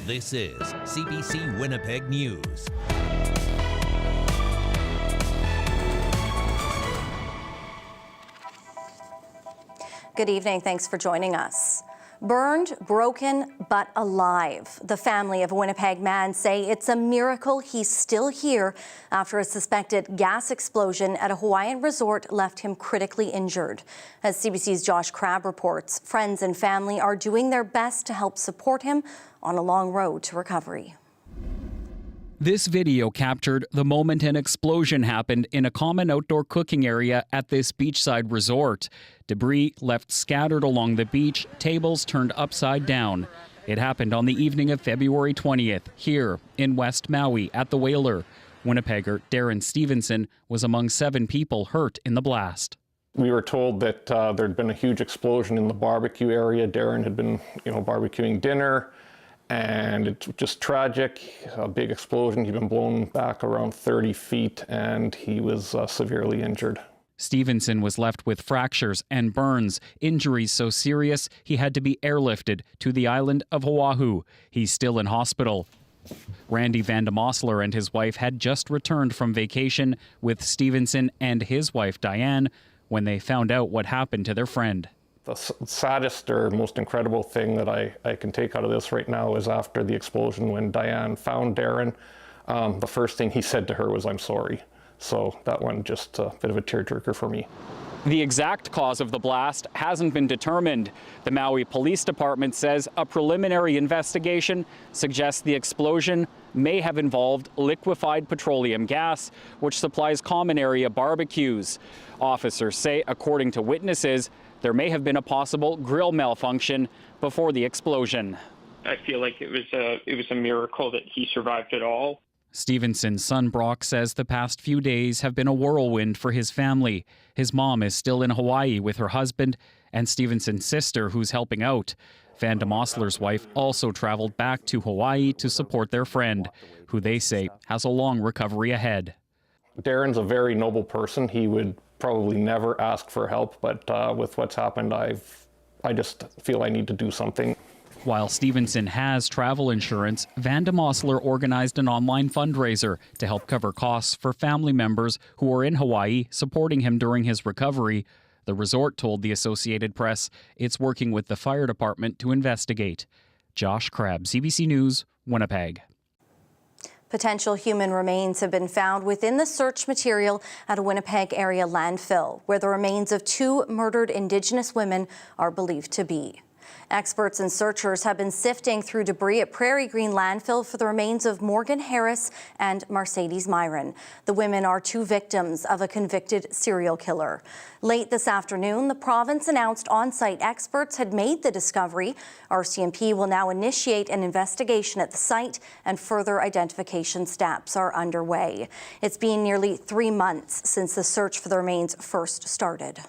This is CBC Winnipeg News. Good evening. Thanks for joining us. Burned, broken, but alive. The family of a Winnipeg man say it's a miracle he's still here after a suspected gas explosion at a Hawaiian resort left him critically injured. As CBC's Josh Crabb reports, friends and family are doing their best to help support him on a long road to recovery. This video captured the moment an explosion happened in a common outdoor cooking area at this beachside resort. Debris left scattered along the beach, tables turned upside down. It happened on the evening of February 20th, here in West Maui at the Whaler. Winnipegger Darren Stevenson was among 7 people hurt in the blast. We were told that there'd been a huge explosion in the barbecue area. Darren had been, barbecuing dinner. And it's just tragic, a big explosion. He'd been blown back around 30 feet and he was severely injured. Stevenson was left with fractures and burns, injuries so serious he had to be airlifted to the island of Oahu. He's still in hospital. Randy Vandemosler and his wife had just returned from vacation with Stevenson and his wife Diane when they found out what happened to their friend. The saddest or most incredible thing that I can take out of this right now is after the explosion, when Diane found Darren, the first thing he said to her was, "I'm sorry." So that one just a bit of a tearjerker for me. The exact cause of the blast hasn't been determined. The Maui Police Department says a preliminary investigation suggests the explosion may have involved liquefied petroleum gas, which supplies common area barbecues. Officers say, according to witnesses, there may have been a possible grill malfunction before the explosion. I feel like it was a miracle that he survived it all. Stevenson's son Brock says the past few days have been a whirlwind for his family. His mom is still in Hawaii with her husband and Stevenson's sister, who's helping out. Vandemosler's wife also traveled back to Hawaii to support their friend, who they say has a long recovery ahead. Darren's a very noble person. He would probably never ask for help, but with what's happened, I just feel I need to do something. While Stevenson has travel insurance, Vandemosler organized an online fundraiser to help cover costs for family members who are in Hawaii supporting him during his recovery. The resort told the Associated Press it's working with the fire department to investigate. Josh Crabb, CBC News, Winnipeg. Potential human remains have been found within the search material at a Winnipeg area landfill, where the remains of 2 murdered Indigenous women are believed to be. Experts and searchers have been sifting through debris at Prairie Green Landfill for the remains of Morgan Harris and Mercedes Myron. The women are 2 victims of a convicted serial killer. Late this afternoon, the province announced on-site experts had made the discovery. RCMP will now initiate an investigation at the site, and further identification steps are underway. It's been nearly 3 months since the search for the remains first started.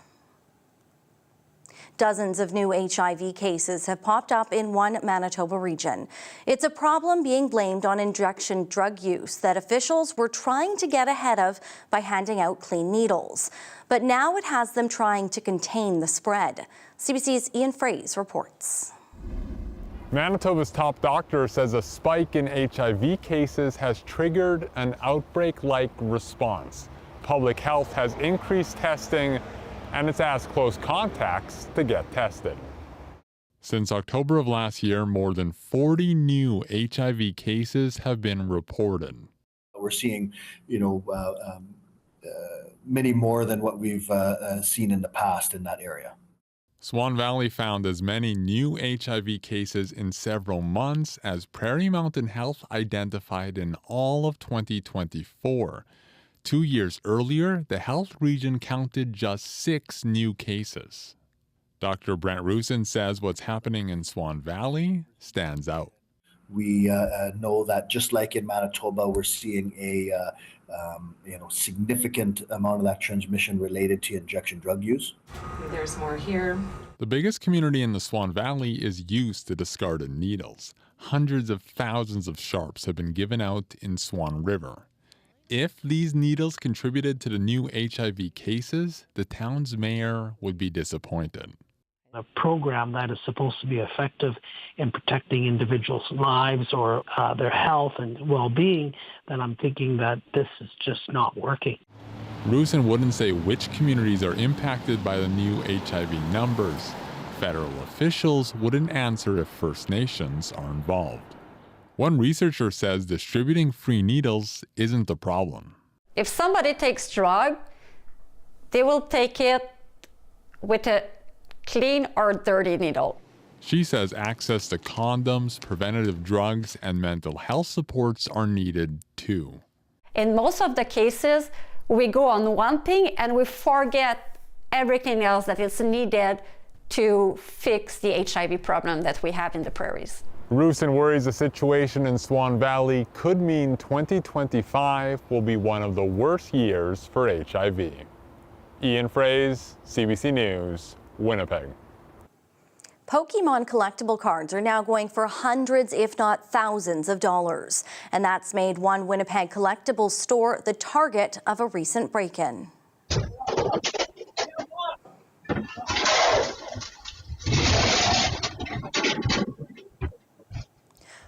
Dozens of new HIV cases have popped up in one Manitoba region. It's a problem being blamed on injection drug use that officials were trying to get ahead of by handing out clean needles. But now it has them trying to contain the spread. CBC's Ian Fraze reports. Manitoba's top doctor says a spike in HIV cases has triggered an outbreak-like response. Public health has increased testing, and it's asked close contacts to get tested. Since October of last year, more than 40 new HIV cases have been reported. We're seeing, many more than what we've seen in the past in that area. Swan Valley found as many new HIV cases in several months as Prairie Mountain Health identified in all of 2024. 2 years earlier, the health region counted just 6 new cases. Dr. Brent Rusin says what's happening in Swan Valley stands out. We know that just like in Manitoba, we're seeing a significant amount of that transmission related to injection drug use. There's more here. The biggest community in the Swan Valley is used to discarded needles. Hundreds of thousands of sharps have been given out in Swan River. If these needles contributed to the new HIV cases, the town's mayor would be disappointed. A program that is supposed to be effective in protecting individuals' lives or their health and well-being, then I'm thinking that this is just not working. Rusin wouldn't say which communities are impacted by the new HIV numbers. Federal officials wouldn't answer if First Nations are involved. One researcher says distributing free needles isn't the problem. If somebody takes drug, they will take it with a clean or dirty needle. She says access to condoms, preventative drugs, and mental health supports are needed too. In most of the cases, we go on one thing and we forget everything else that is needed to fix the HIV problem that we have in the prairies. Rusin worries the situation in Swan Valley could mean 2025 will be one of the worst years for HIV. Ian Fraze, CBC News, Winnipeg. Pokemon collectible cards are now going for hundreds, if not thousands of dollars. And that's made one Winnipeg Collectibles store the target of a recent break-in.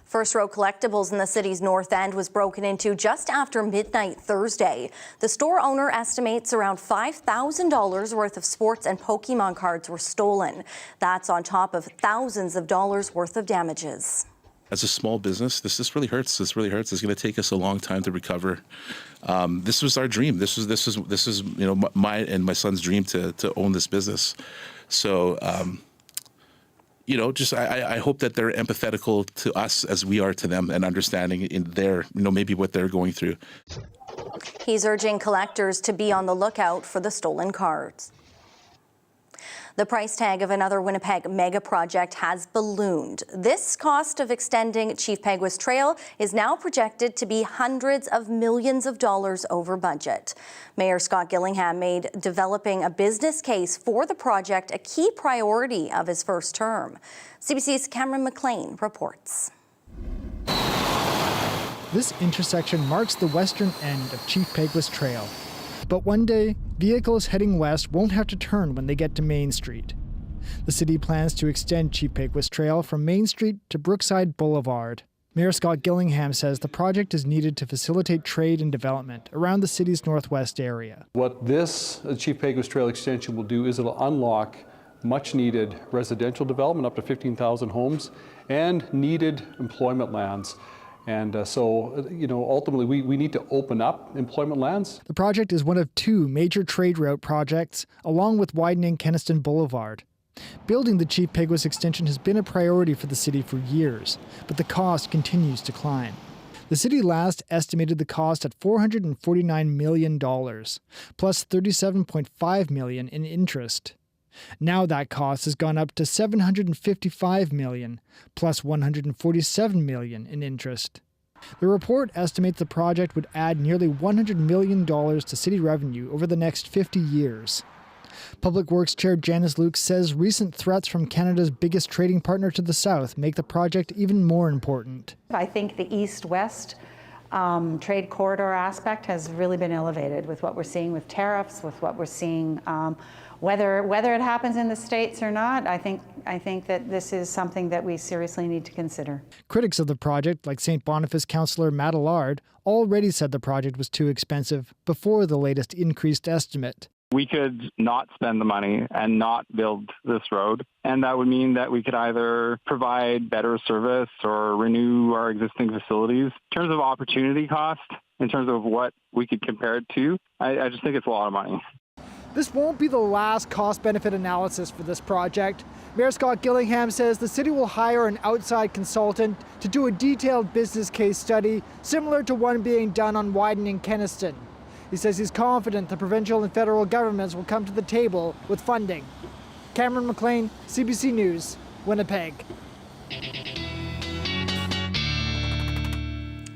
First Row Collectibles in the city's north end was broken into just after midnight Thursday. The store owner estimates around $5,000 worth of sports and Pokemon cards were stolen. That's on top of thousands of dollars worth of damages. As a small business, this really hurts. This really hurts. It's going to take us a long time to recover. This was our dream. This is my and my son's dream to own this business. So. I hope that they're empathetical to us as we are to them and understanding in their, maybe what they're going through. He's urging collectors to be on the lookout for the stolen cards. The price tag of another Winnipeg mega project has ballooned. This cost of extending Chief Peguis Trail is now projected to be hundreds of millions of dollars over budget. Mayor Scott Gillingham made developing a business case for the project a key priority of his first term. CBC's Cameron McLean reports. This intersection marks the western end of Chief Peguis Trail. But one day, vehicles heading west won't have to turn when they get to Main Street. The city plans to extend Chief Peguis Trail from Main Street to Brookside Boulevard. Mayor Scott Gillingham says the project is needed to facilitate trade and development around the city's northwest area. What this Chief Peguis Trail extension will do is it'll unlock much needed residential development, up to 15,000 homes, and needed employment lands. And ultimately, we need to open up employment lands. The project is one of two major trade route projects, along with widening Kenaston Boulevard. Building the Chief Peguis extension has been a priority for the city for years, but the cost continues to climb. The city last estimated the cost at $449 million, plus $37.5 million in interest. Now that cost has gone up to $755 million, plus $147 million in interest. The report estimates the project would add nearly $100 million to city revenue over the next 50 years. Public Works Chair Janice Luke says recent threats from Canada's biggest trading partner to the south make the project even more important. I think the east-west trade corridor aspect has really been elevated with what we're seeing with tariffs, with what we're seeing whether it happens in the States or not. I think that this is something that we seriously need to consider. Critics of the project, like St. Boniface councillor Matt Allard, already said the project was too expensive before the latest increased estimate. We could not spend the money and not build this road, and that would mean that we could either provide better service or renew our existing facilities. In terms of opportunity cost, in terms of what we could compare it to, I just think it's a lot of money. This won't be the last cost-benefit analysis for this project. Mayor Scott Gillingham says the city will hire an outside consultant to do a detailed business case study similar to one being done on widening Kenaston. He says he's confident the provincial and federal governments will come to the table with funding. Cameron McLean, CBC News, Winnipeg.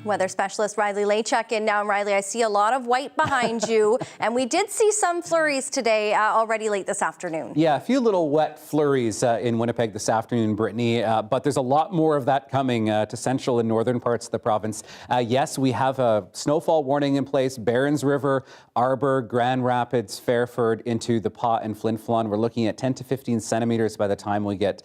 Weather specialist Riley Laychuk in now. Riley, I see a lot of white behind you, and we did see some flurries today already late this afternoon. Yeah, a few little wet flurries in Winnipeg this afternoon, Brittany, but there's a lot more of that coming to central and northern parts of the province. Yes, we have a snowfall warning in place, Barons River, Arbor, Grand Rapids, Fairford into the Pas and Flin Flon. We're looking at 10 to 15 centimeters by the time we get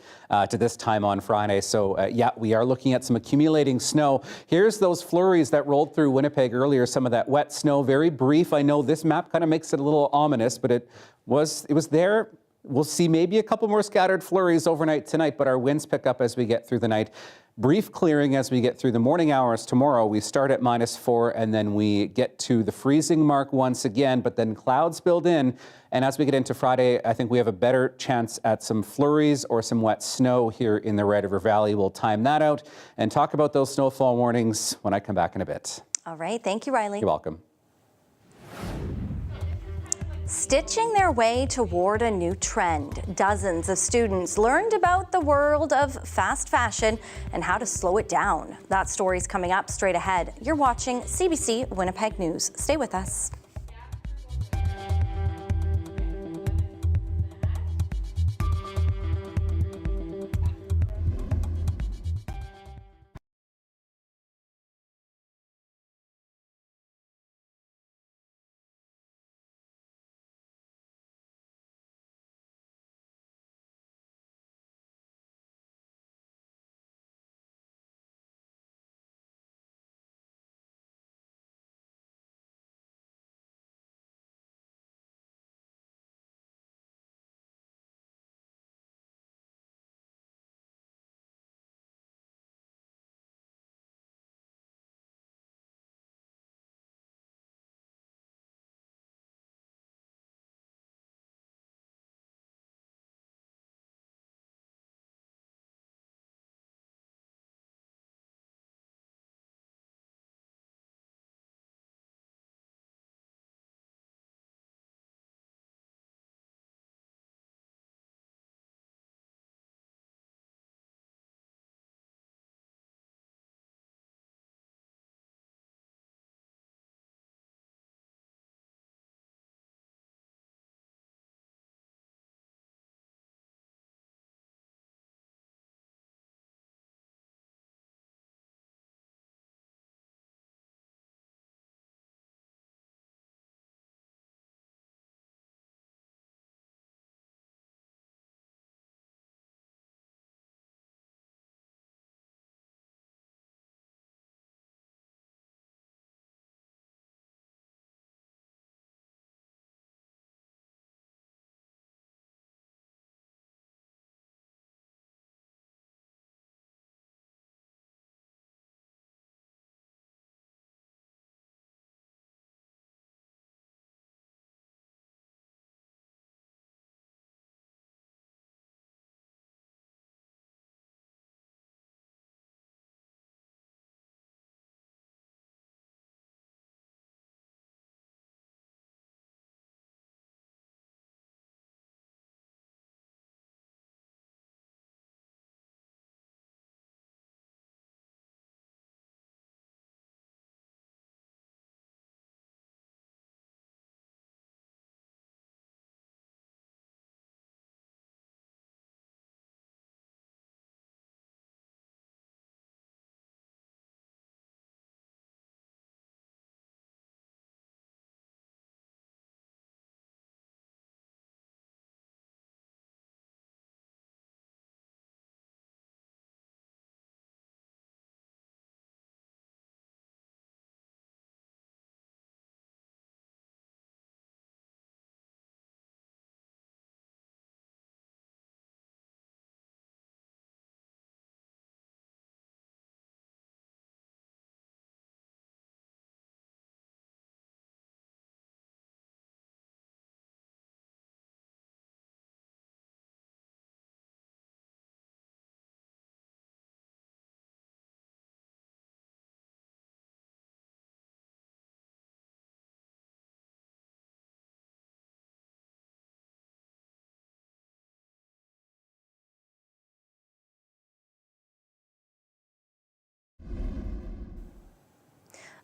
to this time on Friday. So yeah, we are looking at some accumulating snow. Here's those flurries that rolled through Winnipeg earlier, some of that wet snow, very brief. I know this map kind of makes it a little ominous, but it was there. We'll see maybe a couple more scattered flurries overnight tonight, but our winds pick up as we get through the night. Brief clearing as we get through the morning hours tomorrow. We start at -4 and then we get to the freezing mark once again, but then clouds build in. And as we get into Friday, I think we have a better chance at some flurries or some wet snow here in the Red River Valley. We'll time that out and talk about those snowfall warnings when I come back in a bit. All right. Thank you, Riley. You're welcome. Stitching their way toward a new trend, dozens of students learned about the world of fast fashion and how to slow it down. That story's coming up straight ahead. You're watching CBC Winnipeg News. Stay with us.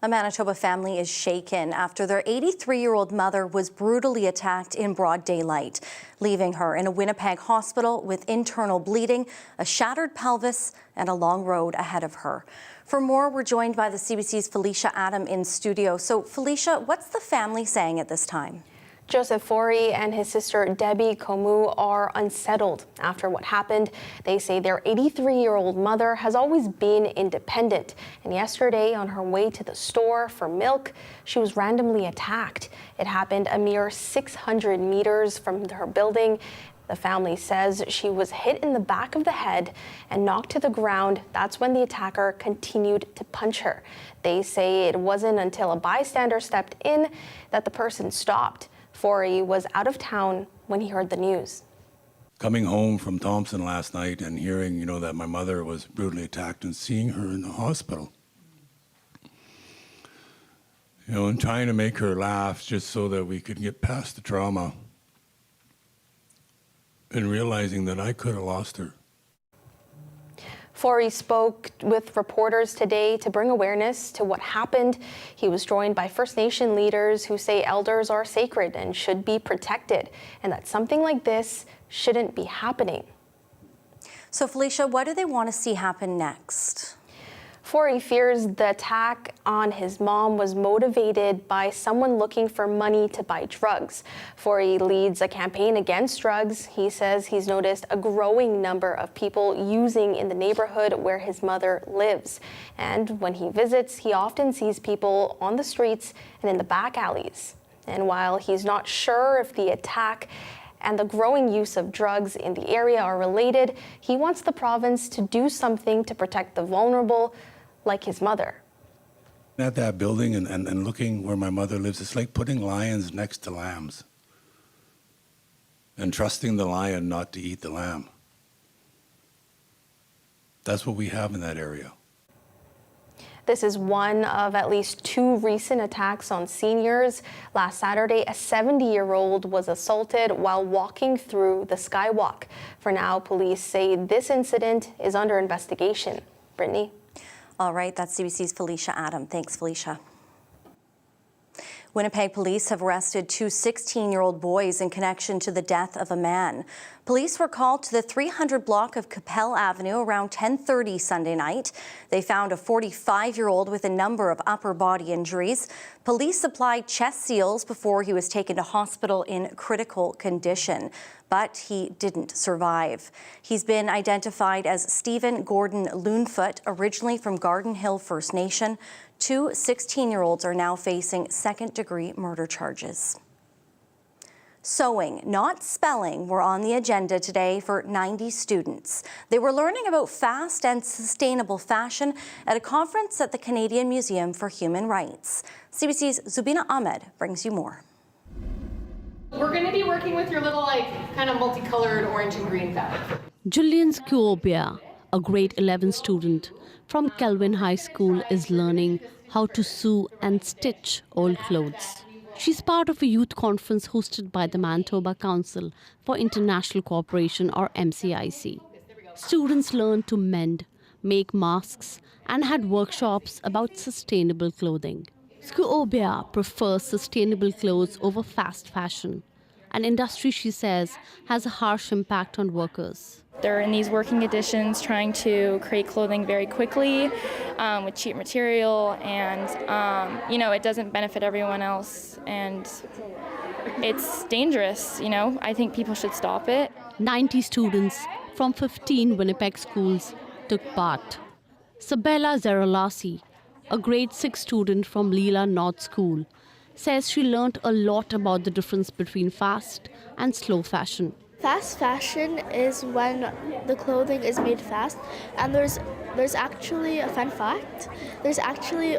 A Manitoba family is shaken after their 83-year-old mother was brutally attacked in broad daylight, leaving her in a Winnipeg hospital with internal bleeding, a shattered pelvis, and a long road ahead of her. For more, we're joined by the CBC's Felicia Adam in studio. So, Felicia, what's the family saying at this time? Joseph Forey and his sister Debbie Comu are unsettled after what happened. They say their 83-year-old mother has always been independent. And yesterday, on her way to the store for milk, she was randomly attacked. It happened a mere 600 meters from her building. The family says she was hit in the back of the head and knocked to the ground. That's when the attacker continued to punch her. They say it wasn't until a bystander stepped in that the person stopped. Forey was out of town when he heard the news. Coming home from Thompson last night and hearing, that my mother was brutally attacked and seeing her in the hospital. And trying to make her laugh just so that we could get past the trauma. And realizing that I could have lost her. Forey spoke with reporters today to bring awareness to what happened. He was joined by First Nation leaders who say elders are sacred and should be protected, and that something like this shouldn't be happening. So, Felicia, what do they want to see happen next? Forey fears the attack on his mom was motivated by someone looking for money to buy drugs. Forey leads a campaign against drugs. He says he's noticed a growing number of people using in the neighborhood where his mother lives. And when he visits, he often sees people on the streets and in the back alleys. And while he's not sure if the attack and the growing use of drugs in the area are related, he wants the province to do something to protect the vulnerable, like his mother. At that building and looking where my mother lives, it's like putting lions next to lambs and trusting the lion not to eat the lamb. That's what we have in that area. This is one of at least 2 recent attacks on seniors. Last Saturday, a 70-year-old was assaulted while walking through the skywalk. For now, police say this incident is under investigation. Brittany? All right, that's CBC's Felicia Adam. Thanks, Felicia. Winnipeg police have arrested 2 16-year-old boys in connection to the death of a man. Police were called to the 300 block of Capel Avenue around 10:30 Sunday night. They found a 45-year-old with a number of upper body injuries. Police applied chest seals before he was taken to hospital in critical condition, but he didn't survive. He's been identified as Stephen Gordon Loonfoot, originally from Garden Hill First Nation. 2 16-year-olds are now facing second-degree murder charges. Sewing, not spelling, were on the agenda today for 90 students. They were learning about fast and sustainable fashion at a conference at the Canadian Museum for Human Rights. CBC's Zubina Ahmed brings you more. We're going to be working with your little, kind of multicolored orange and green fabric. Julian Skuobia, a grade 11 student from Kelvin High School, is learning how to sew and stitch old clothes. She's part of a youth conference hosted by the Manitoba Council for International Cooperation, or MCIC. Students learned to mend, make masks, and had workshops about sustainable clothing. Skuobia prefers sustainable clothes over fast fashion, an industry she says has a harsh impact on workers. They're in these working conditions trying to create clothing very quickly with cheap material, and it doesn't benefit everyone else, and it's dangerous. I think people should stop it. 90 students from 15 Winnipeg schools took part. Sabella Zerolasi, a grade 6 student from Leela North School, says she learned a lot about the difference between fast and slow fashion. Fast fashion is when the clothing is made fast, and there's actually a fun fact. There's actually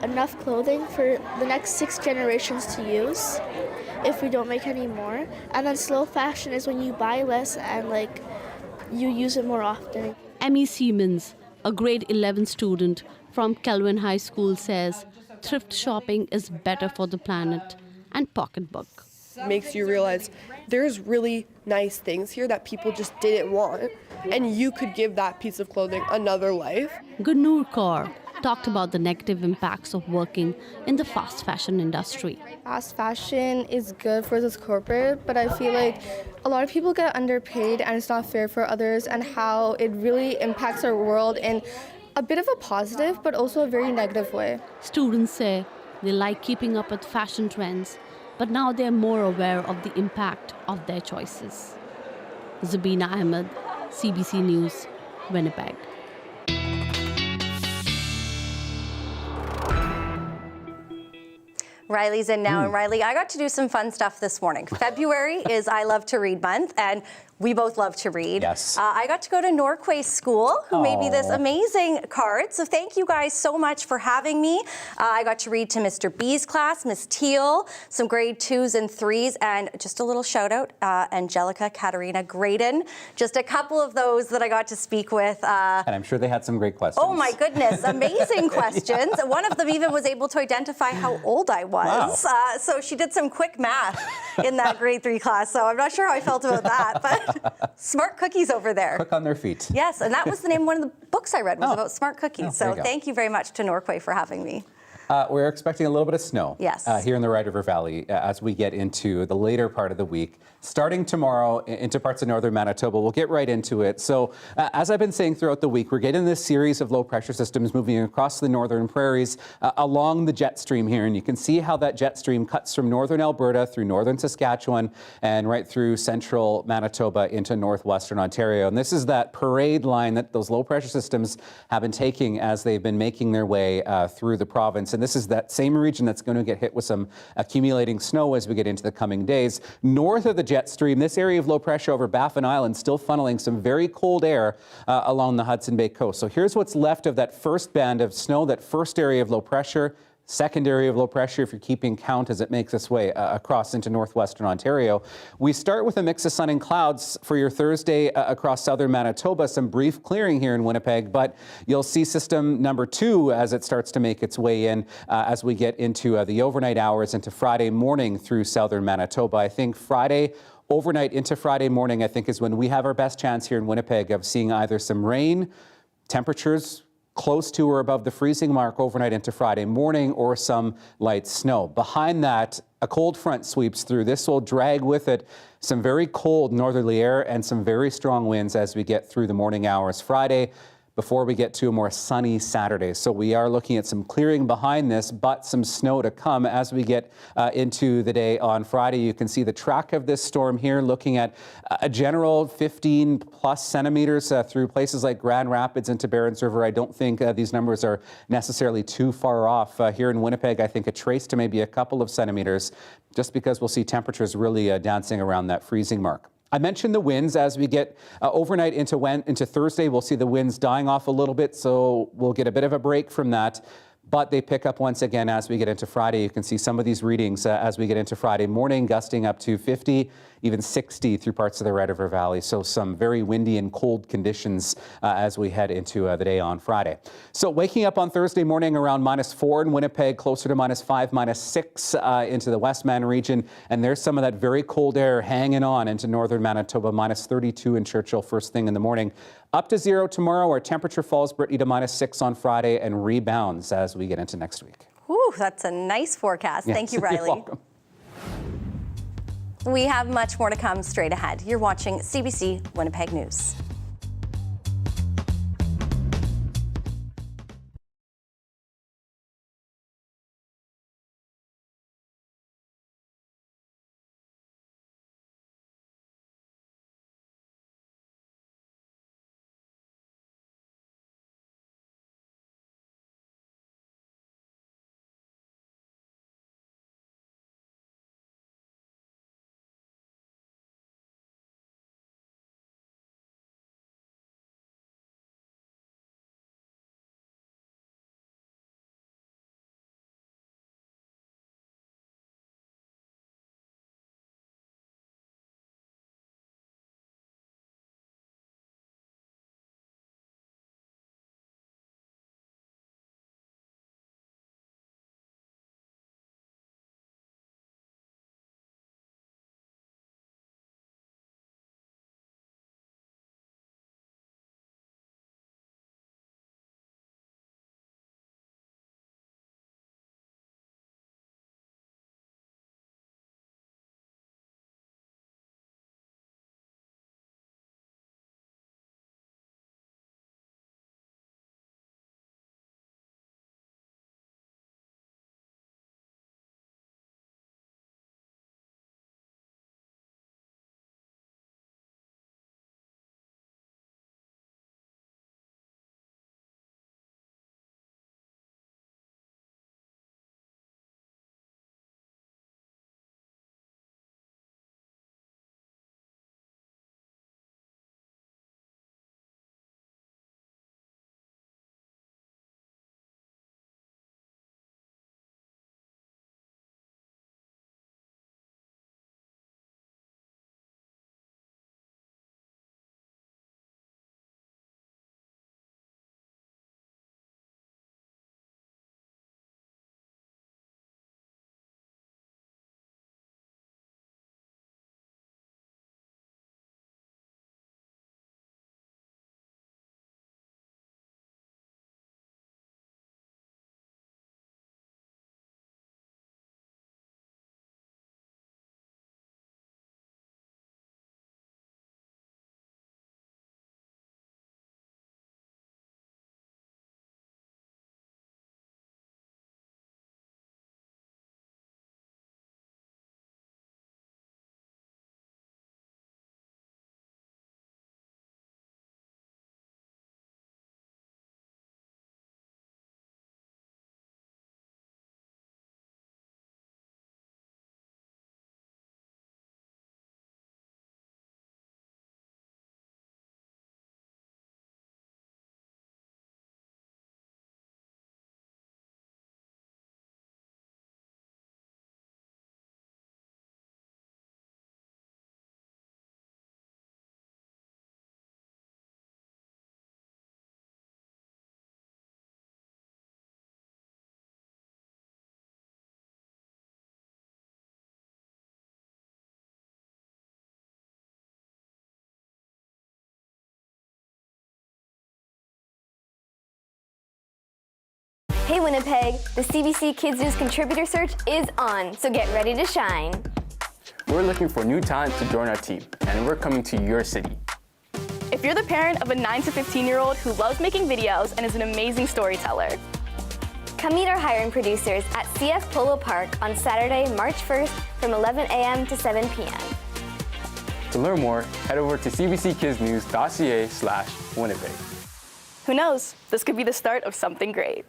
enough clothing for the next 6 generations to use if we don't make any more. And then slow fashion is when you buy less and you use it more often. Emmy Siemens, a grade 11 student from Kelvin High School, says thrift shopping is better for the planet and pocketbook. Makes you realize there's really nice things here that people just didn't want, and you could give that piece of clothing another life. Gunur Kaur, talked about the negative impacts of working in the fast fashion industry. Fast fashion is good for this corporate, but I feel like a lot of people get underpaid and it's not fair for others, and how it really impacts our world in a bit of a positive but also a very negative way. Students say they like keeping up with fashion trends, but now they're more aware of the impact of their choices. Zabina Ahmed, CBC News, Winnipeg. Riley's in now, and Riley, I got to do some fun stuff this morning. February is I Love to Read month, and we both love to read. Yes. I got to go to Norquay School, who made me this amazing card. So thank you guys so much for having me. I got to read to Mr. B's class, Miss Teal, some grade 2s and 3s, and just a little shout out, Angelica, Katarina, Graydon. Just a couple of those that I got to speak with. And I'm sure they had some great questions. Oh my goodness, amazing questions. One of them even was able to identify how old I was. Wow. So she did some quick math in that grade 3 class. So I'm not sure how I felt about that, but smart cookies over there. Quick on their feet. Yes, and that was the name of one of the books I read was about smart cookies. Oh, so thank you very much to Norquay for having me. We're expecting a little bit of snow here in the Red River Valley as we get into the later part of the week. Starting tomorrow into parts of northern Manitoba, we'll get right into it. So as I've been saying throughout the week, we're getting this series of low pressure systems moving across the northern prairies along the jet stream here. And you can see how that jet stream cuts from northern Alberta through northern Saskatchewan and right through central Manitoba into northwestern Ontario. And this is that parade line that those low pressure systems have been taking as they've been making their way through the province. And this is that same region that's going to get hit with some accumulating snow as we get into the coming days. North of the jet stream, this area of low pressure over Baffin Island still funneling some very cold air along the Hudson Bay coast. So here's what's left of that first band of snow, that first area of low pressure. Second area of low pressure, if you're keeping count as it makes its way across into northwestern Ontario. We start with a mix of sun and clouds for your Thursday across southern Manitoba. Some brief clearing here in Winnipeg, but you'll see system number 2 as it starts to make its way in as we get into the overnight hours into Friday morning through southern Manitoba. I think Friday overnight into Friday morning, I think, is when we have our best chance here in Winnipeg of seeing either some rain, temperatures close to or above the freezing mark overnight into Friday morning, or some light snow. Behind that, a cold front sweeps through. This will drag with it some very cold northerly air and some very strong winds as we get through the morning hours Friday, before we get to a more sunny Saturday. So we are looking at some clearing behind this, but some snow to come as we get into the day on Friday. You can see the track of this storm here, looking at a general 15 plus centimeters through places like Grand Rapids into Barons River. I don't think these numbers are necessarily too far off. Here in Winnipeg, I think a trace to maybe a couple of centimeters, just because we'll see temperatures really dancing around that freezing mark. I mentioned the winds as we get overnight into Thursday. We'll see the winds dying off a little bit, so we'll get a bit of a break from that. But they pick up once again as we get into Friday. You can see some of these readings as we get into Friday morning, gusting up to 50, even 60 through parts of the Red River Valley. So some very windy and cold conditions as we head into the day on Friday. So waking up on Thursday morning around -4 in Winnipeg, closer to -5, -6 into the Westman region. And there's some of that very cold air hanging on into northern Manitoba, -32 in Churchill first thing in the morning. Up to 0 tomorrow. Our temperature falls, Brittany, to -6 on Friday and rebounds as we get into next week. Ooh, that's a nice forecast. Yes, Thank you, Riley. You're welcome. We have much more to come straight ahead. You're watching CBC Winnipeg News. Hey Winnipeg, the CBC Kids News contributor search is on, so get ready to shine. We're looking for new talent to join our team, and we're coming to your city. If you're the parent of a 9 to 15-year-old who loves making videos and is an amazing storyteller, come meet our hiring producers at CF Polo Park on Saturday, March 1st from 11 a.m. to 7 p.m. To learn more, head over to cbckidsnews.ca/Winnipeg. who knows, this could be the start of something great.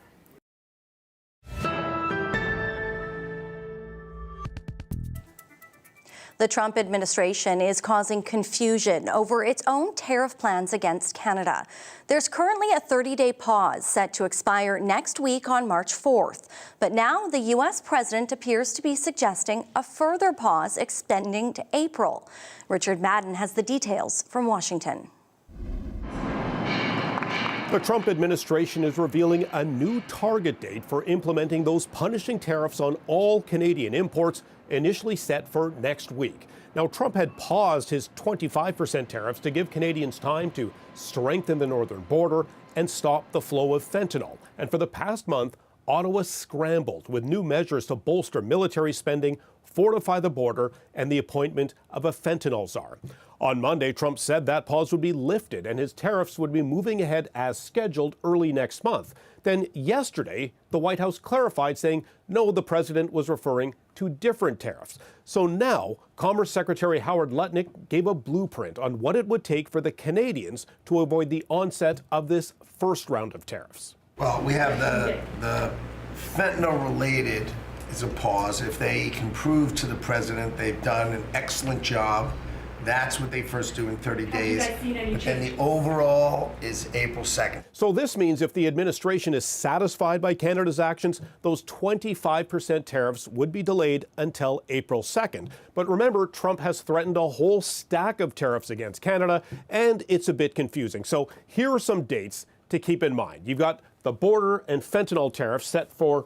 The Trump administration is causing confusion over its own tariff plans against Canada. There's currently a 30-day pause set to expire next week on March 4th. But now the U.S. president appears to be suggesting a further pause extending to April. Richard Madden has the details from Washington. The Trump administration is revealing a new target date for implementing those punishing tariffs on all Canadian imports, initially set for next week. Now, Trump had paused his 25% tariffs to give Canadians time to strengthen the northern border and stop the flow of fentanyl. And for the past month, Ottawa scrambled with new measures to bolster military spending, fortify the border, and the appointment of a fentanyl czar. On Monday, Trump said that pause would be lifted and his tariffs would be moving ahead as scheduled early next month. Then yesterday, the White House clarified, saying no, the president was referring to different tariffs. So now, Commerce Secretary Howard Lutnick gave a blueprint on what it would take for the Canadians to avoid the onset of this first round of tariffs. Well, we have the fentanyl-related is a pause. If they can prove to the president they've done an excellent job, that's what they first do in 30 days. But then the overall is April 2nd. So this means if the administration is satisfied by Canada's actions, those 25% tariffs would be delayed until April 2nd. But remember, Trump has threatened a whole stack of tariffs against Canada, and it's a bit confusing. So here are some dates to keep in mind. You've got the border and fentanyl tariffs set for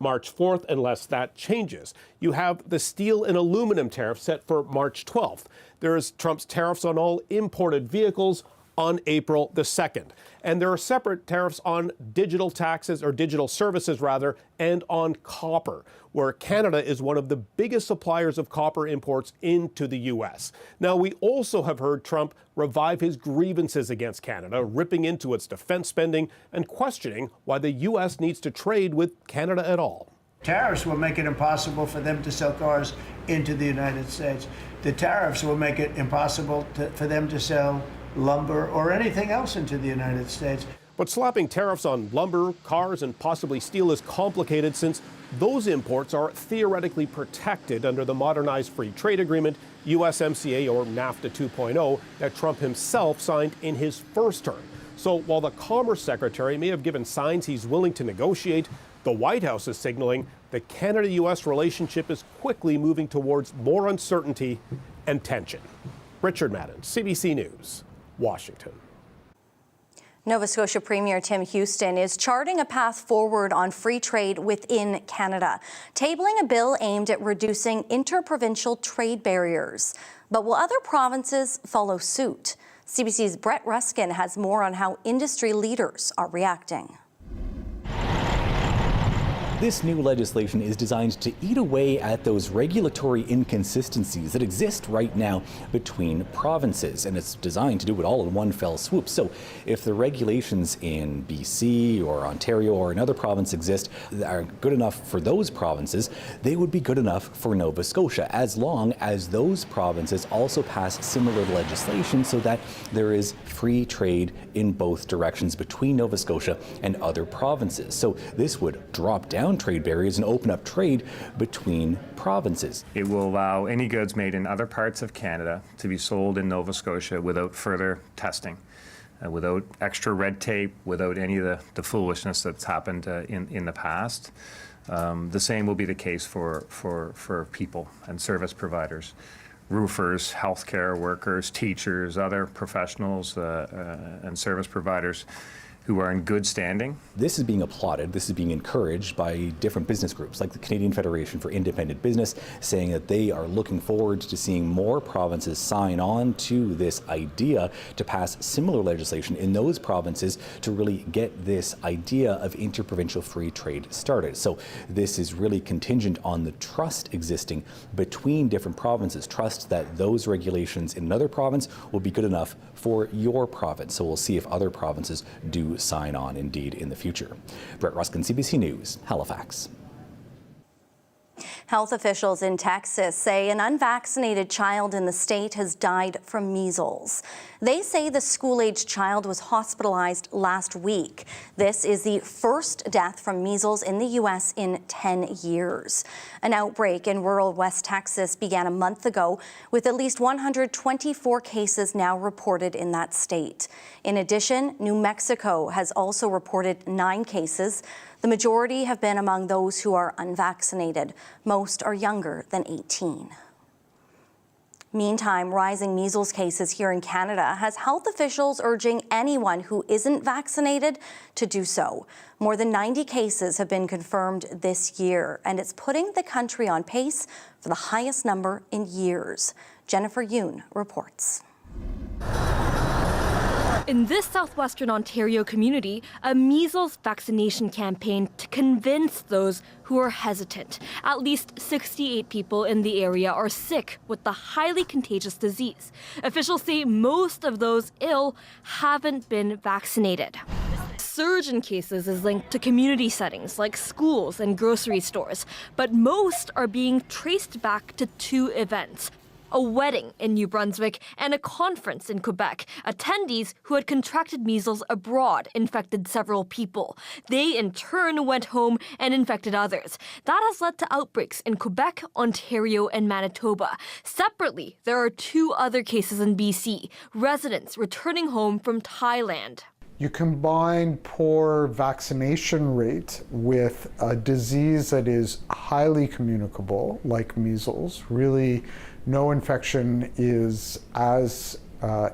March 4th, unless that changes. You have the steel and aluminum tariff set for March 12th. There's Trump's tariffs on all imported vehicles on April the 2nd. And there are separate tariffs on digital taxes, or digital services rather, and on copper, where Canada is one of the biggest suppliers of copper imports into the U.S. Now, we also have heard Trump revive his grievances against Canada, ripping into its defense spending and questioning why the U.S. needs to trade with Canada at all. Tariffs will make it impossible for them to sell cars into the United States. The tariffs will make it impossible for them to sell lumber or anything else into the United States. But slapping tariffs on lumber, cars, and possibly steel is complicated, since those imports are theoretically protected under the modernized free trade agreement, USMCA or NAFTA 2.0, that Trump himself signed in his first term. So while the Commerce Secretary may have given signs he's willing to negotiate, the White House is signaling the Canada-U.S. relationship is quickly moving towards more uncertainty and tension. Richard Madden, CBC News, Washington. Nova Scotia Premier Tim Houston is charting a path forward on free trade within Canada, tabling a bill aimed at reducing interprovincial trade barriers. But will other provinces follow suit? CBC's Brett Ruskin has more on how industry leaders are reacting. This new legislation is designed to eat away at those regulatory inconsistencies that exist right now between provinces, and it's designed to do it all in one fell swoop. So if the regulations in BC or Ontario or another province exist that are good enough for those provinces, they would be good enough for Nova Scotia, as long as those provinces also pass similar legislation so that there is free trade in both directions between Nova Scotia and other provinces. So this would drop down trade barriers and open up trade between provinces. It will allow any goods made in other parts of Canada to be sold in Nova Scotia without further testing, without extra red tape, without any of the foolishness that's happened in the past. The same will be the case for people and service providers. Roofers, healthcare workers, teachers, other professionals and service providers who are in good standing. This is being applauded, this is being encouraged by different business groups like the Canadian Federation for Independent Business, saying that they are looking forward to seeing more provinces sign on to this idea to pass similar legislation in those provinces to really get this idea of interprovincial free trade started. So this is really contingent on the trust existing between different provinces, trust that those regulations in another province will be good enough for your province. So we'll see if other provinces do sign on indeed in the future. Brett Ruskin, CBC News, Halifax. Health officials in Texas say an unvaccinated child in the state has died from measles. They say the school-aged child was hospitalized last week. This is the first death from measles in the U.S. in 10 years. An outbreak in rural West Texas began a month ago, with at least 124 cases now reported in that state. In addition, New Mexico has also reported 9 cases. The majority have been among those who are unvaccinated. Most are younger than 18. Meantime, rising measles cases here in Canada has health officials urging anyone who isn't vaccinated to do so. More than 90 cases have been confirmed this year, and it's putting the country on pace for the highest number in years. Jennifer Yoon reports. In this southwestern Ontario community, a measles vaccination campaign to convince those who are hesitant. At least 68 people in the area are sick with the highly contagious disease. Officials say most of those ill haven't been vaccinated. The surge in cases is linked to community settings like schools and grocery stores, but most are being traced back to 2 events: a wedding in New Brunswick and a conference in Quebec. Attendees who had contracted measles abroad infected several people. They in turn went home and infected others. That has led to outbreaks in Quebec, Ontario, and Manitoba. Separately, there are 2 other cases in BC, residents returning home from Thailand. You combine poor vaccination rate with a disease that is highly communicable, like measles. Really, no infection is as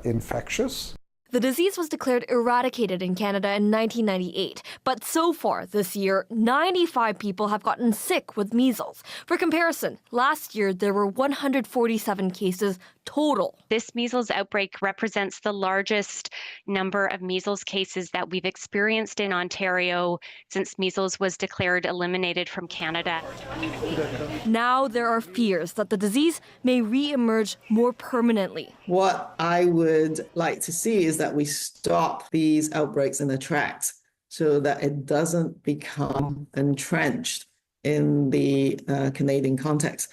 infectious. The disease was declared eradicated in Canada in 1998, but so far this year, 95 people have gotten sick with measles. For comparison, last year there were 147 cases total. This measles outbreak represents the largest number of measles cases that we've experienced in Ontario since measles was declared eliminated from Canada. Now there are fears that the disease may re-emerge more permanently. What I would like to see is that we stop these outbreaks in their tracks so that it doesn't become entrenched in the Canadian context.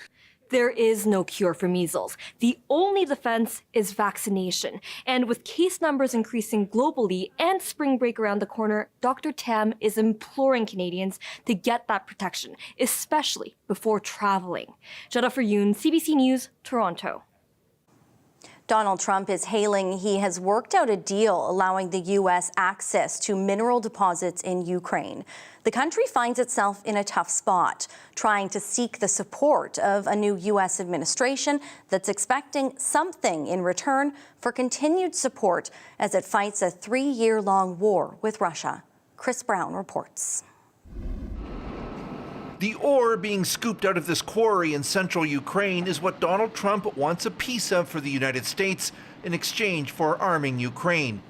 There is no cure for measles. The only defense is vaccination. And with case numbers increasing globally and spring break around the corner, Dr. Tam is imploring Canadians to get that protection, especially before traveling. Jennifer Yoon, CBC News, Toronto. Donald Trump is hailing he has worked out a deal allowing the U.S. access to mineral deposits in Ukraine. The country finds itself in a tough spot, trying to seek the support of a new U.S. administration that's expecting something in return for continued support as it fights a 3-year-long war with Russia. Chris Brown reports. The ore being scooped out of this quarry in central Ukraine is what Donald Trump wants a piece of for the United States in exchange for arming Ukraine.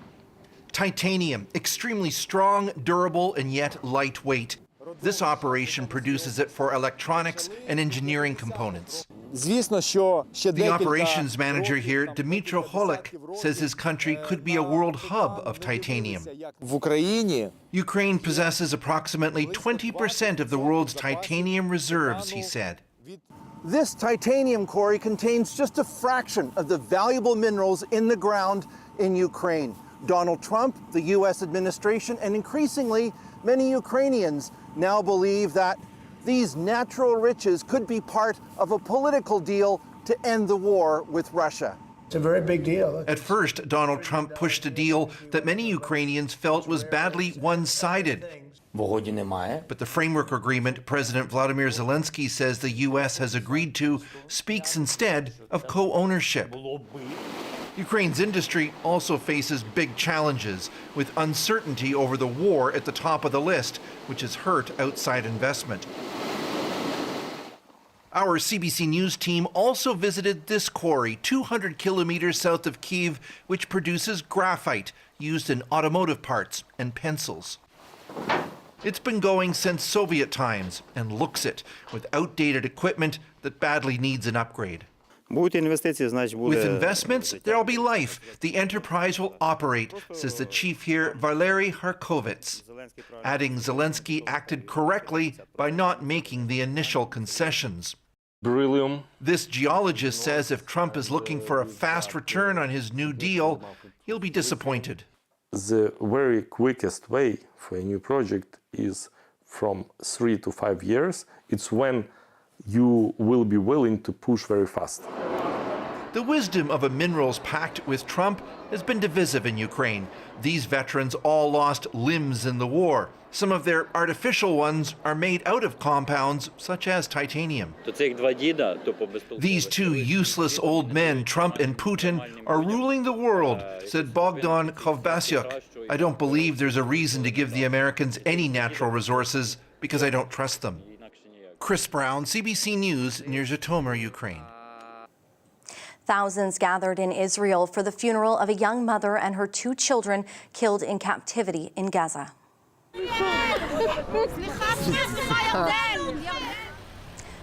Titanium, extremely strong, durable, and yet lightweight. This operation produces it for electronics and engineering components. The operations manager here, Dmytro Holik, says his country could be a world hub of titanium. Ukraine possesses approximately 20% of the world's titanium reserves, he said. This titanium quarry contains just a fraction of the valuable minerals in the ground in Ukraine. Donald Trump, the U.S. administration, and increasingly many Ukrainians now believe that these natural riches could be part of a political deal to end the war with Russia. It's a very big deal. At first, Donald Trump pushed a deal that many Ukrainians felt was badly one-sided. But the framework agreement President Vladimir Zelensky says the U.S. has agreed to speaks instead of co-ownership. Ukraine's industry also faces big challenges, with uncertainty over the war at the top of the list, which has hurt outside investment. Our CBC News team also visited this quarry 200 kilometers south of Kyiv, which produces graphite used in automotive parts and pencils. It's been going since Soviet times and looks it, with outdated equipment that badly needs an upgrade. With investments, there'll be life. The enterprise will operate, says the chief here, Valery Harkovits, adding Zelensky acted correctly by not making the initial concessions. This geologist says if Trump is looking for a fast return on his New Deal, he'll be disappointed. The very quickest way for a new project is from 3 to 5 years. It's when you will be willing to push very fast. The wisdom of a minerals pact with Trump has been divisive in Ukraine. These veterans all lost limbs in the war. Some of their artificial ones are made out of compounds such as titanium. These two useless old men, Trump and Putin, are ruling the world, said Bogdan Kovbasyuk. I don't believe there's a reason to give the Americans any natural resources because I don't trust them. Chris Brown, CBC News, near Zhytomyr, Ukraine. Thousands gathered in Israel for the funeral of a young mother and her 2 children killed in captivity in Gaza.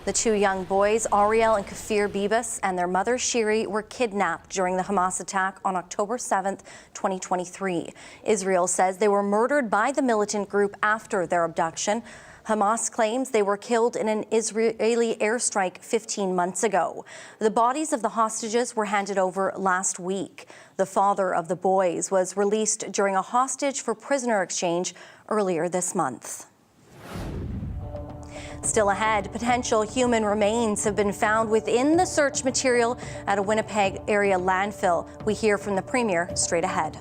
The 2 young boys, Ariel and Kafir Bibas, and their mother Shiri were kidnapped during the Hamas attack on October 7th, 2023. Israel says they were murdered by the militant group after their abduction. Hamas claims they were killed in an Israeli airstrike 15 months ago. The bodies of the hostages were handed over last week. The father of the boys was released during a hostage for prisoner exchange earlier this month. Still ahead, potential human remains have been found within the search material at a Winnipeg area landfill. We hear from the Premier straight ahead.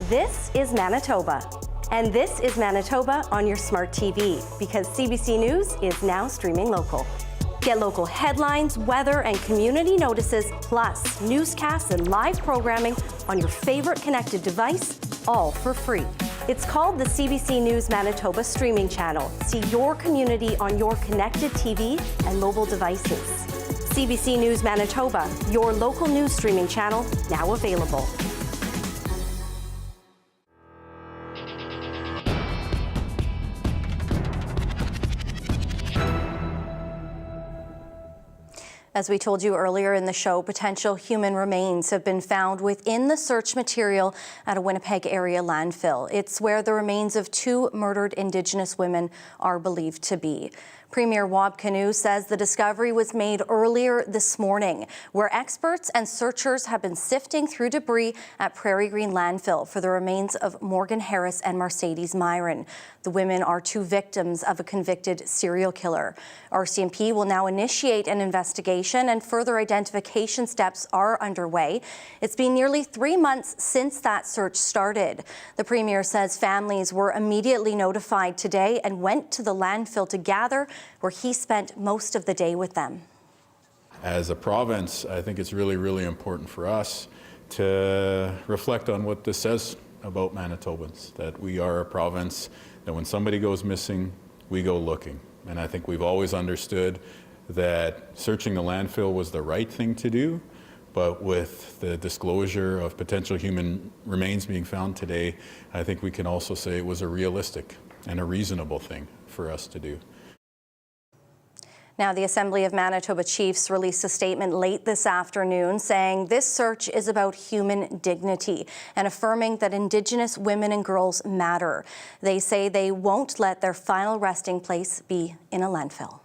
This is Manitoba. And this is Manitoba on your smart TV, because CBC News is now streaming local. Get local headlines, weather, and community notices, plus newscasts and live programming on your favorite connected device, all for free. It's called the CBC News Manitoba streaming channel. See your community on your connected TV and mobile devices. CBC News Manitoba, your local news streaming channel, now available. As we told you earlier in the show, potential human remains have been found within the search material at a Winnipeg area landfill. It's where the remains of 2 murdered Indigenous women are believed to be. Premier Wab Kinew says the discovery was made earlier this morning, where experts and searchers have been sifting through debris at Prairie Green Landfill for the remains of Morgan Harris and Mercedes Myron. The women are 2 victims of a convicted serial killer. RCMP will now initiate an investigation, and further identification steps are underway. It's been nearly 3 months since that search started. The Premier says families were immediately notified today and went to the landfill to gather, where he spent most of the day with them. As a province, I think it's really, really important for us to reflect on what this says about Manitobans, that we are a province that when somebody goes missing, we go looking. And I think we've always understood that searching the landfill was the right thing to do, but with the disclosure of potential human remains being found today, I think we can also say it was a realistic and a reasonable thing for us to do. Now, the Assembly of Manitoba Chiefs released a statement late this afternoon saying this search is about human dignity and affirming that Indigenous women and girls matter. They say they won't let their final resting place be in a landfill.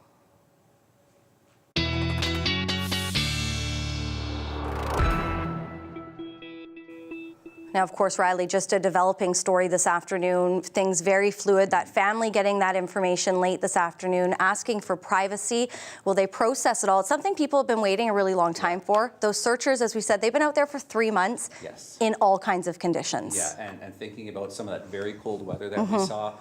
Now, of course, Riley, just a developing story this afternoon. Things very fluid. That family getting that information late this afternoon, asking for privacy. Will they process it all? It's something people have been waiting a really long time for. Those searchers, as we said, they've been out there for 3 months in all kinds of conditions. Yeah, and thinking about some of that very cold weather that we saw,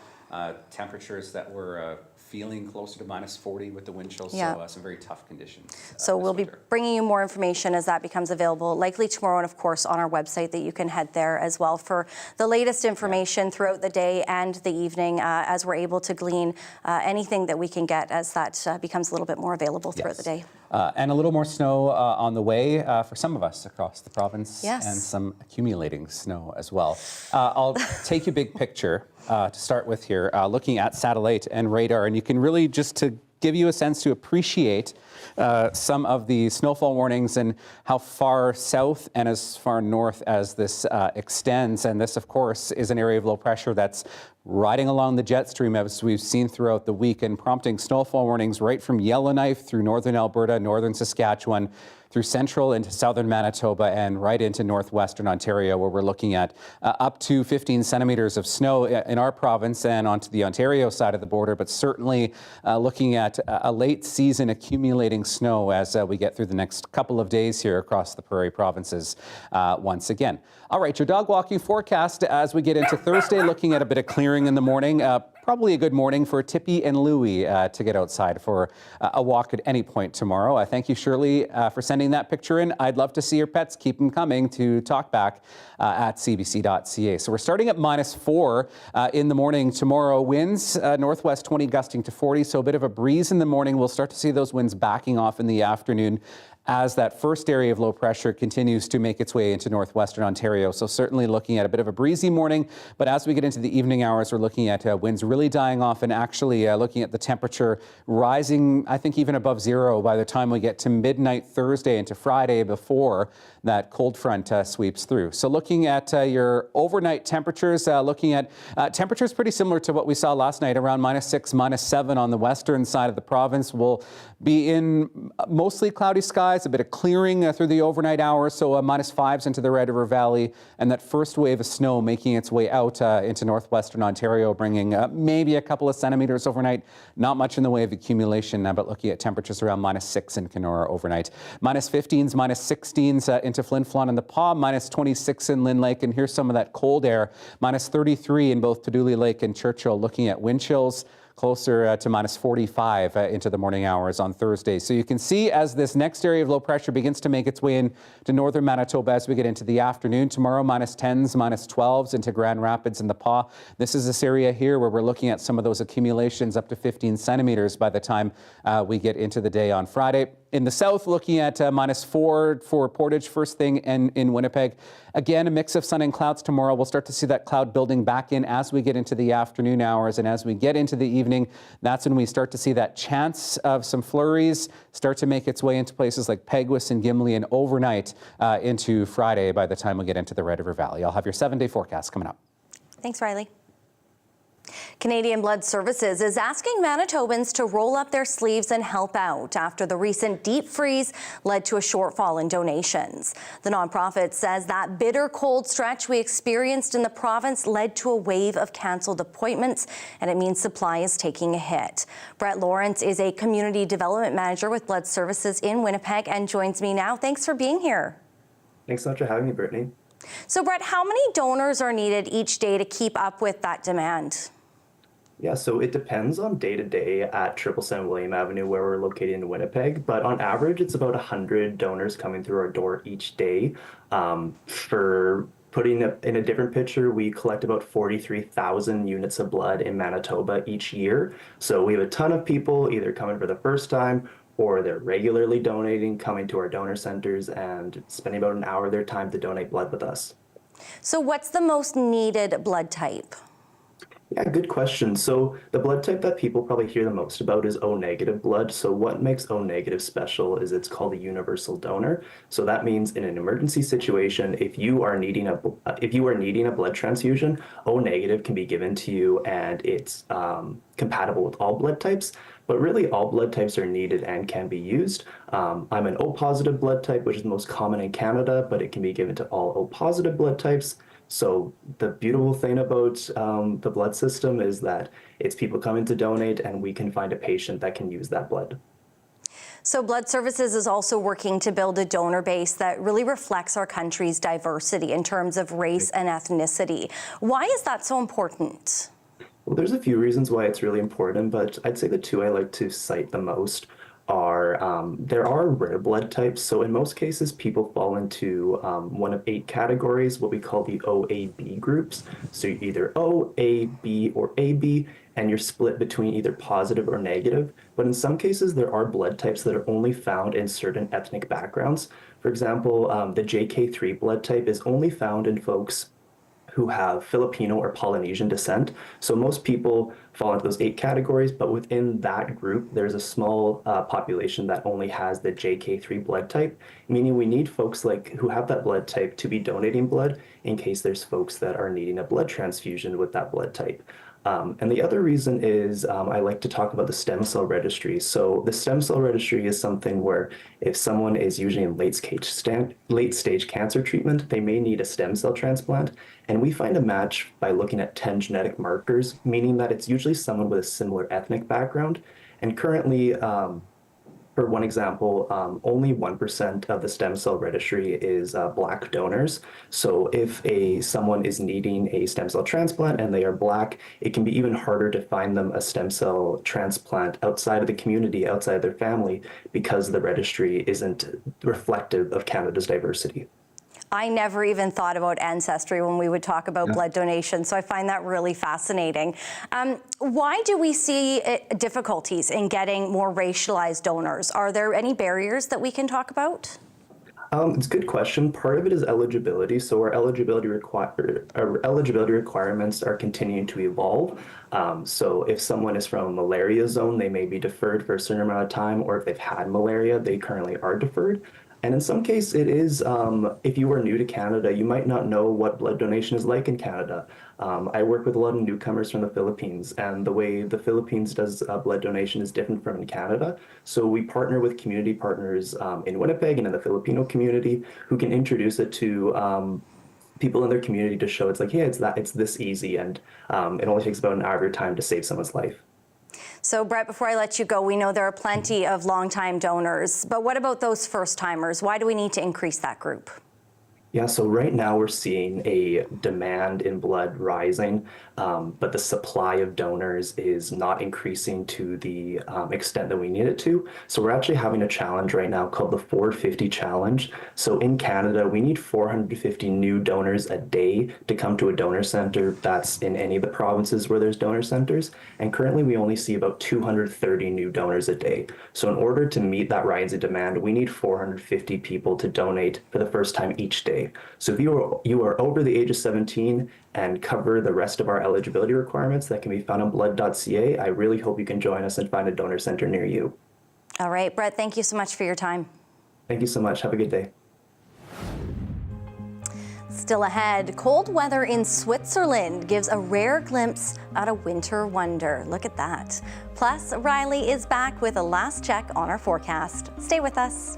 temperatures that were feeling closer to -40 with the wind chill, so some very tough conditions. So we'll be bringing you more information as that becomes available, likely tomorrow, and of course on our website that you can head there as well for the latest information throughout the day and the evening as we're able to glean anything that we can get as that becomes a little bit more available throughout the day. And a little more snow on the way for some of us across the province, and some accumulating snow as well. I'll take you big picture to start with here, looking at satellite and radar, and you can really just to give you a sense to appreciate some of the snowfall warnings and how far south and as far north as this extends. And this, of course, is an area of low pressure that's riding along the jet stream as we've seen throughout the week and prompting snowfall warnings right from Yellowknife through northern Alberta, northern Saskatchewan, through central into southern Manitoba and right into northwestern Ontario, where we're looking at up to 15 centimeters of snow in our province and onto the Ontario side of the border, but certainly looking at a late season accumulating snow as we get through the next couple of days here across the prairie provinces once again. All right, your dog walking forecast as we get into Thursday, looking at a bit of clearing in the morning. Probably a good morning for Tippy and Louie to get outside for a walk at any point tomorrow. Thank you, Shirley, for sending that picture in. I'd love to see your pets. Keep them coming to talkback at cbc.ca. So we're starting at -4 in the morning tomorrow. Winds northwest 20 gusting to 40, so a bit of a breeze in the morning. We'll start to see those winds backing off in the afternoon as that first area of low pressure continues to make its way into northwestern Ontario. So certainly looking at a bit of a breezy morning, but as we get into the evening hours, we're looking at winds really dying off and actually looking at the temperature rising, I think, even above zero by the time we get to midnight Thursday into Friday before that cold front sweeps through. So looking at your overnight temperatures, looking at temperatures pretty similar to what we saw last night, around -6, -7 on the western side of the province. We'll be in mostly cloudy skies skies, a bit of clearing through the overnight hours, so -5s into the Red River Valley, and that first wave of snow making its way out into northwestern Ontario, bringing maybe a couple of centimeters overnight. Not much in the way of accumulation, but looking at temperatures around -6 in Kenora overnight. -15s, -16s into Flin Flon and the Pas, -26 in Lynn Lake, and here's some of that cold air. -33 in both Paduli Lake and Churchill, looking at wind chills closer to -45 into the morning hours on Thursday. So you can see as this next area of low pressure begins to make its way into northern Manitoba as we get into the afternoon. Tomorrow, -10s, -12s into Grand Rapids and the Pas. This is this area here where we're looking at some of those accumulations up to 15 centimeters by the time we get into the day on Friday. In the south, looking at -4 for Portage first thing in Winnipeg. Again, a mix of sun and clouds tomorrow. We'll start to see that cloud building back in as we get into the afternoon hours, and as we get into the evening, that's when we start to see that chance of some flurries start to make its way into places like Peguis and Gimli, and overnight into Friday by the time we get into the Red River Valley. I'll have your 7-day forecast coming up. Thanks, Riley. Canadian Blood Services is asking Manitobans to roll up their sleeves and help out after the recent deep freeze led to a shortfall in donations. The nonprofit says that bitter cold stretch we experienced in the province led to a wave of cancelled appointments, and it means supply is taking a hit. Brett Lawrence is a community development manager with Blood Services in Winnipeg and joins me now. Thanks for being here. Thanks so much for having me, Brittany. So, Brett, how many donors are needed each day to keep up with that demand? Yeah, so it depends on day to day at 777 William Avenue, where we're located in Winnipeg. But on average, it's about 100 donors coming through our door each day. For putting it in a different picture, we collect about 43,000 units of blood in Manitoba each year. So we have a ton of people either coming for the first time or they're regularly donating, coming to our donor centers and spending about an hour of their time to donate blood with us. So what's the most needed blood type? Yeah, good question. So the blood type that people probably hear the most about is O-negative blood. So what makes O-negative special is it's called a universal donor. So that means in an emergency situation, if you are needing a blood transfusion, O-negative can be given to you, and it's compatible with all blood types. But really, all blood types are needed and can be used. I'm an O-positive blood type, which is the most common in Canada, but it can be given to all O-positive blood types. So the beautiful thing about the blood system is that it's people coming to donate, and we can find a patient that can use that blood. So Blood Services is also working to build a donor base that really reflects our country's diversity in terms of race and ethnicity. Why is that so important? Well, there's a few reasons why it's really important, but I'd say the two I like to cite the most are there are rare blood types. So in most cases, people fall into one of 8 categories, what we call the OAB groups. So you're either O, A, B, or AB, and you're split between either positive or negative. But in some cases, there are blood types that are only found in certain ethnic backgrounds. For example, the JK3 blood type is only found in folks who have Filipino or Polynesian descent. So most people fall into those 8 categories, but within that group, there's a small population that only has the JK3 blood type, meaning we need folks who have that blood type to be donating blood in case there's folks that are needing a blood transfusion with that blood type. And the other reason is I like to talk about the stem cell registry. So the stem cell registry is something where if someone is usually in late stage cancer treatment, they may need a stem cell transplant. And we find a match by looking at 10 genetic markers, meaning that it's usually someone with a similar ethnic background. And currently, for one example, only 1% of the stem cell registry is Black donors. So if someone is needing a stem cell transplant and they are Black, it can be even harder to find them a stem cell transplant outside of the community, outside of their family, because the registry isn't reflective of Canada's diversity. I never even thought about ancestry when we would talk about blood donation, so I find that really fascinating. Why do we see difficulties in getting more racialized donors? Are there any barriers that we can talk about? It's a good question. Part of it is eligibility. So our eligibility requirements are continuing to evolve. So if someone is from a malaria zone, they may be deferred for a certain amount of time, or if they've had malaria, they currently are deferred. And in some case, it is, if you are new to Canada, you might not know what blood donation is like in Canada. I work with a lot of newcomers from the Philippines, and the way the Philippines does blood donation is different from in Canada. So we partner with community partners in Winnipeg and in the Filipino community who can introduce it to people in their community to show it's like, hey, it's this easy, and it only takes about an hour of your time to save someone's life. So, Brett, before I let you go, we know there are plenty of longtime donors, but what about those first-timers? Why do we need to increase that group? Yeah, so right now we're seeing a demand in blood rising, but the supply of donors is not increasing to the extent that we need it to. So we're actually having a challenge right now called the 450 Challenge. So in Canada, we need 450 new donors a day to come to a donor center that's in any of the provinces where there's donor centers. And currently we only see about 230 new donors a day. So in order to meet that rising demand, we need 450 people to donate for the first time each day. So if you are over the age of 17 and cover the rest of our eligibility requirements that can be found on blood.ca, I really hope you can join us and find a donor center near you. All right, Brett, thank you so much for your time. Thank you so much. Have a good day. Still ahead, cold weather in Switzerland gives a rare glimpse at a winter wonder. Look at that. Plus, Riley is back with a last check on our forecast. Stay with us.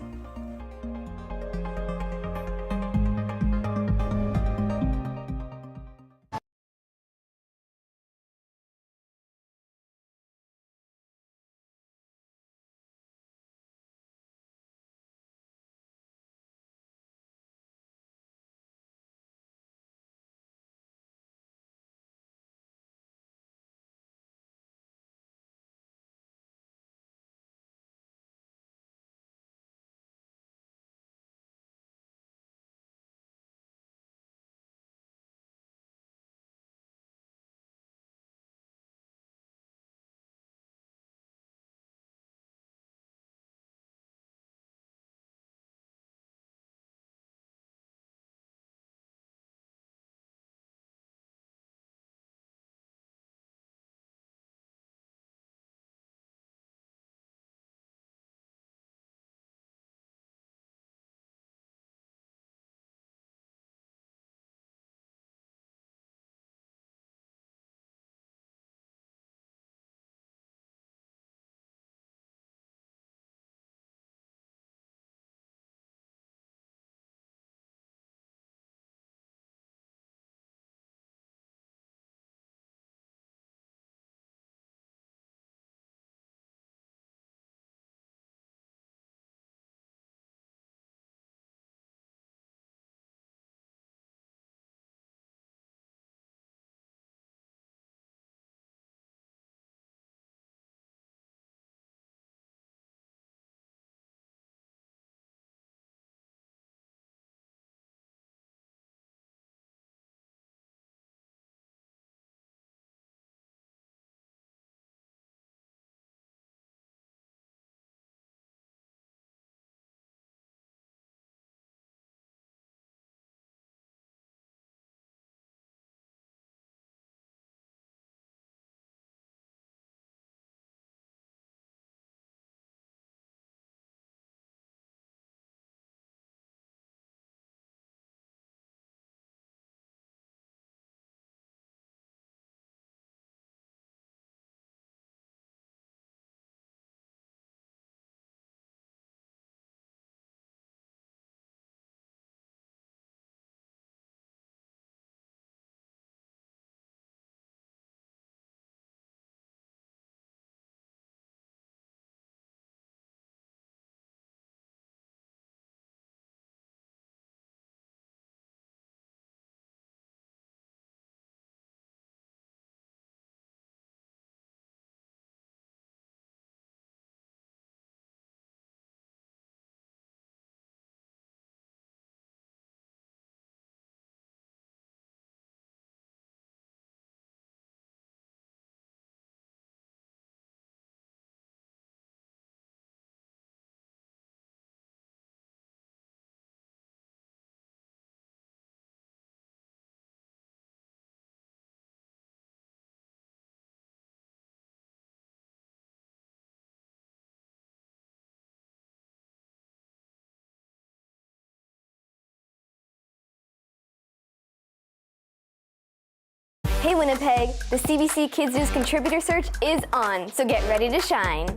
Hey Winnipeg, the CBC Kids News contributor search is on, so get ready to shine.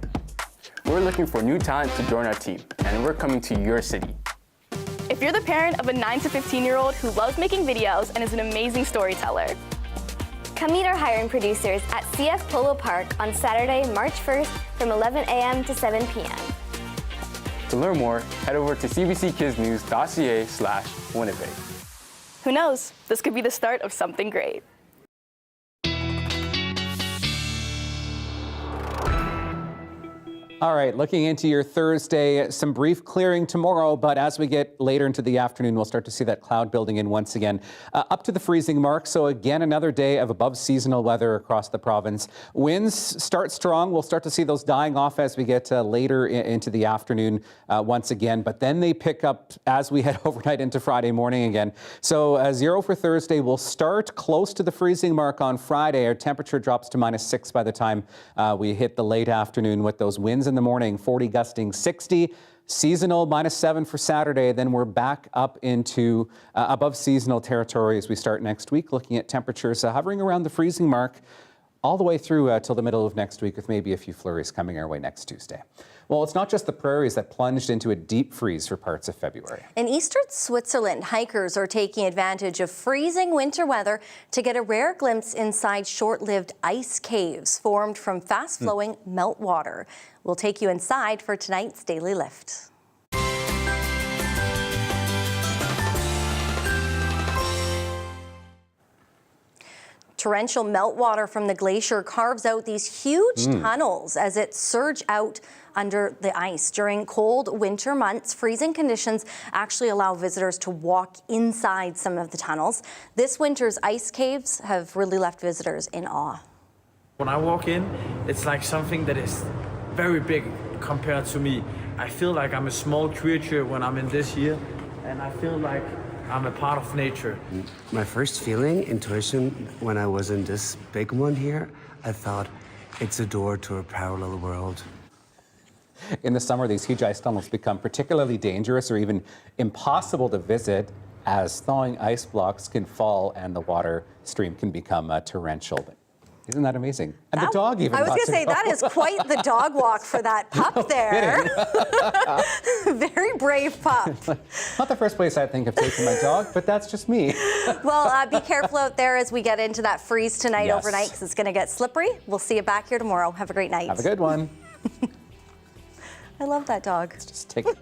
We're looking for new talent to join our team, and we're coming to your city. If you're the parent of a 9 to 15-year-old who loves making videos and is an amazing storyteller, Come meet our hiring producers at CF Polo Park on Saturday, March 1st from 11 a.m. to 7 p.m. To learn more, head over to cbckidsnews.ca/Winnipeg. who knows, this could be the start of something great. All right, looking into your Thursday, some brief clearing tomorrow, but as we get later into the afternoon, we'll start to see that cloud building in once again, up to the freezing mark. So again, another day of above seasonal weather across the province. Winds start strong. We'll start to see those dying off as we get later into the afternoon once again, but then they pick up as we head overnight into Friday morning again. So 0 for Thursday. We'll start close to the freezing mark on Friday. Our temperature drops to -6 by the time we hit the late afternoon with those winds in the morning, 40 gusting 60. Seasonal -7 for Saturday. Then we're back up into above seasonal territory as we start next week, looking at temperatures hovering around the freezing mark all the way through till the middle of next week, with maybe a few flurries coming our way next Tuesday. Well, it's not just the prairies that plunged into a deep freeze for parts of February. In eastern Switzerland, hikers are taking advantage of freezing winter weather to get a rare glimpse inside short-lived ice caves formed from fast-flowing meltwater. We'll take you inside for tonight's Daily Lift. Torrential meltwater from the glacier carves out these huge tunnels as it surges out under the ice. During cold winter months, freezing conditions actually allow visitors to walk inside some of the tunnels. This winter's ice caves have really left visitors in awe. When I walk in, it's like something that is very big compared to me. I feel like I'm a small creature when I'm in this here, and I feel like I'm a part of nature. My first feeling, intuition, when I was in this big one here, I thought it's a door to a parallel world. In the summer, these huge ice tunnels become particularly dangerous or even impossible to visit as thawing ice blocks can fall and the water stream can become torrential. But isn't that amazing? And the dog even. I was going to say, that is quite the dog walk for that pup there. Very brave pup. Not the first place I think of taking my dog, but that's just me. Well, be careful out there as we get into that freeze tonight overnight, because it's going to get slippery. We'll see you back here tomorrow. Have a great night. Have a good one. I love that dog. Let's just take it.